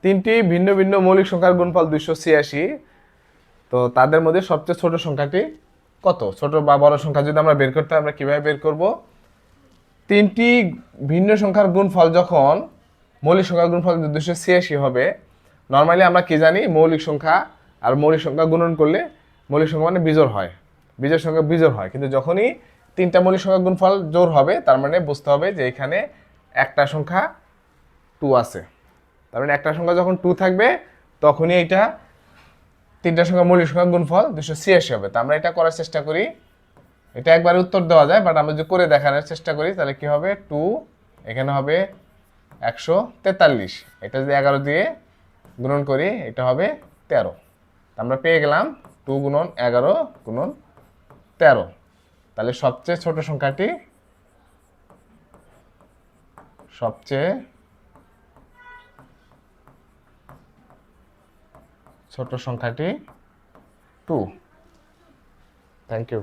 তিনটি ভিন্ন ভিন্ন মৌলিক সংখ্যার গুণফল 286। তো তাদের মধ্যে সবচেয়ে ছোট সংখ্যাটি কত? ছোট বা বড় সংখ্যা যদি আমরা বের করতে, আমরা কিভাবে বের করব? তিনটি ভিন্ন সংখ্যার গুণফল যখন মৌলিক সংখ্যার গুণফল 286 হবে, নর্মালি আমরা কি জানি, মৌলিক সংখ্যা আর মৌলিক সংখ্যা গুণন করলে মৌলিক সংখ্যা মানে বিজোড় হয়, বিজোড় সংখ্যা বিজোড় হয়। কিন্তু যখনই তিনটা মৌলিক সংখ্যার গুণফল জোড় হবে, তার মানে বুঝতে হবে যে এখানে একটা সংখ্যা 2 আছে। তার মানে একটা সংখ্যা যখন 2 থাকবে, তখনই এটা তিনটা সংখ্যা মৌলিক সংখ্যার গুণফল 286 হবে। তো আমরা এটা করার চেষ্টা করি। এটা একবার উত্তর দেওয়া যায়, বাট আমরা যদি করে দেখানোর চেষ্টা করি তাহলে কি হবে, 2 এখানে হবে 143। এটা যদি 11 দিয়ে গুণন করি, এটা হবে 13। আমরা পেয়ে গেলাম 2 গুণন 11 গুণন 13। তাহলে সবচেয়ে ছোট সংখ্যাটি, সবচেয়ে ছোট সংখ্যাটি 2। Thank you.